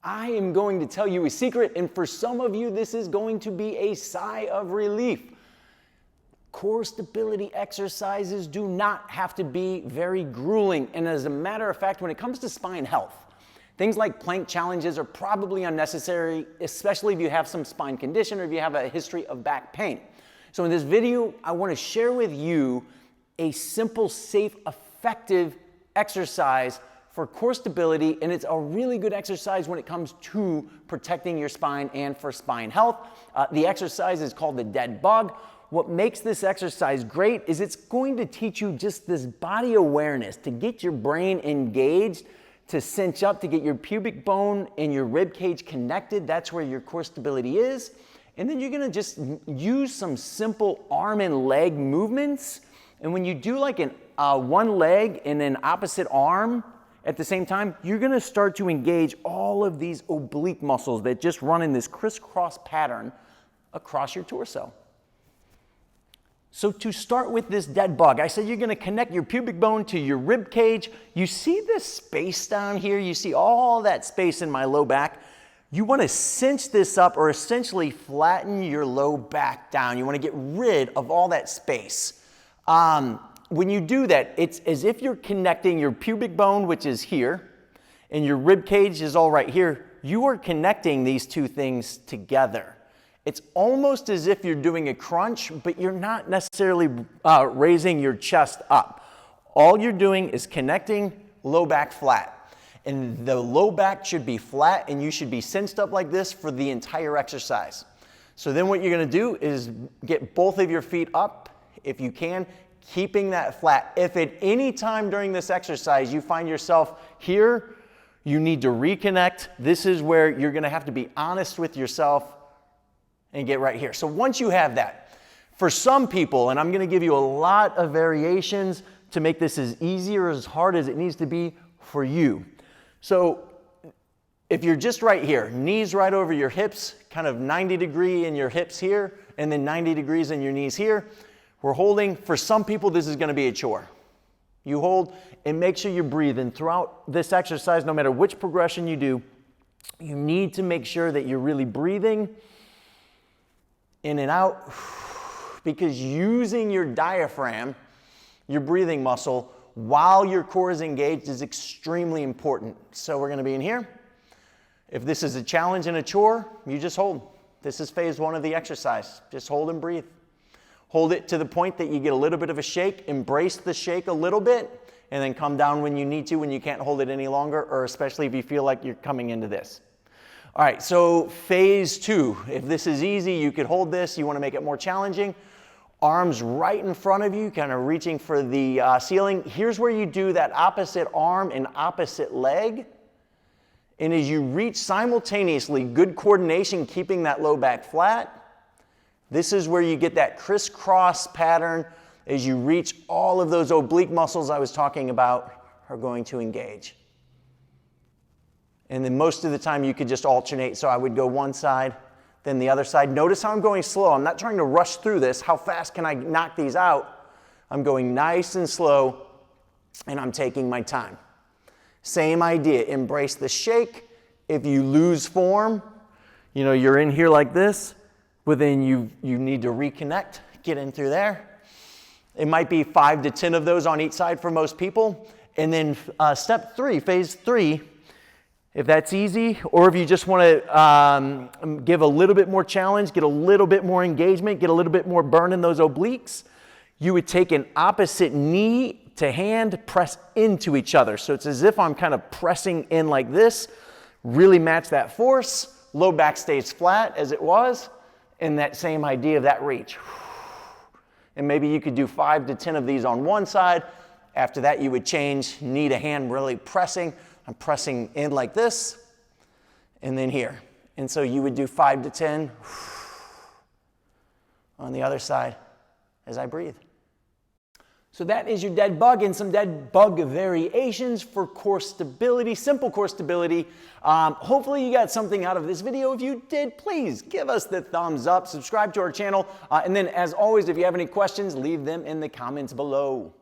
I am going to tell you a secret, and for some of you, this is going to be a sigh of relief. Core stability exercises do not have to be very grueling, and as a matter of fact, when it comes to spine health, things like plank challenges are probably unnecessary, especially if you have some spine condition or if you have a history of back pain. So in this video, I want to share with you a simple, safe, effective exercise for core stability, and it's a really good exercise when it comes to protecting your spine and for spine health. The exercise is called the dead bug. What makes this exercise great is it's going to teach you just this body awareness to get your brain engaged, to cinch up, to get your pubic bone and your rib cage connected. That's where your core stability is. And then you're gonna just use some simple arm and leg movements. And when you do like one leg and an opposite arm at the same time, you're gonna start to engage all of these oblique muscles that just run in this crisscross pattern across your torso. So to start with this dead bug, I said you're gonna connect your pubic bone to your rib cage. You see this space down here? You see all that space in my low back? You wanna cinch this up or essentially flatten your low back down. You wanna get rid of all that space. When you do that, it's as if you're connecting your pubic bone, which is here, and your rib cage is all right here. You are connecting these two things together. It's almost as if you're doing a crunch, but you're not necessarily raising your chest up. All you're doing is connecting low back flat. And the low back should be flat, and you should be cinched up like this for the entire exercise. So then what you're gonna do is get both of your feet up, if you can, keeping that flat. If at any time during this exercise you find yourself here, you need to reconnect. This is where you're gonna have to be honest with yourself and get right here. So once you have that, for some people, and I'm gonna give you a lot of variations to make this as easy or as hard as it needs to be for you. So if you're just right here, knees right over your hips, kind of 90 degree in your hips here, and then 90 degrees in your knees here, we're holding. For some people, this is gonna be a chore. You hold and make sure you're breathing throughout this exercise. No matter which progression you do, you need to make sure that you're really breathing in and out, because using your diaphragm, your breathing muscle, while your core is engaged is extremely important. So we're gonna be in here. If this is a challenge and a chore, you just hold. This is phase one of the exercise. Just hold and breathe. Hold it to the point that you get a little bit of a shake, embrace the shake a little bit, and then come down when you need to, when you can't hold it any longer, or especially if you feel like you're coming into this. All right, so phase two. If this is easy, you could hold this. You wanna make it more challenging. Arms right in front of you, kind of reaching for the ceiling. Here's where you do that opposite arm and opposite leg. And as you reach simultaneously, good coordination, keeping that low back flat. This is where you get that crisscross pattern. As you reach, all of those oblique muscles I was talking about are going to engage. And then most of the time you could just alternate. So I would go one side, then the other side. Notice how I'm going slow. I'm not trying to rush through this. How fast can I knock these out? I'm going nice and slow, and I'm taking my time. Same idea, embrace the shake. If you lose form, you know, you're in here like this, but then you need to reconnect, get in through there. It might be 5 to 10 of those on each side for most people. And then step three, phase three, if that's easy, or if you just want to give a little bit more challenge, get a little bit more engagement, get a little bit more burn in those obliques, you would take an opposite knee to hand, press into each other. So it's as if I'm kind of pressing in like this, really match that force, low back stays flat as it was, and that same idea of that reach. And maybe you could do 5 to 10 of these on one side. After that, you would change knee to hand, really pressing. I'm pressing in like this, and then here. And so you would do 5 to 10 on the other side as I breathe. So that is your dead bug and some dead bug variations for core stability, simple core stability. Hopefully you got something out of this video. If you did, please give us the thumbs up, subscribe to our channel, and then as always, if you have any questions, leave them in the comments below.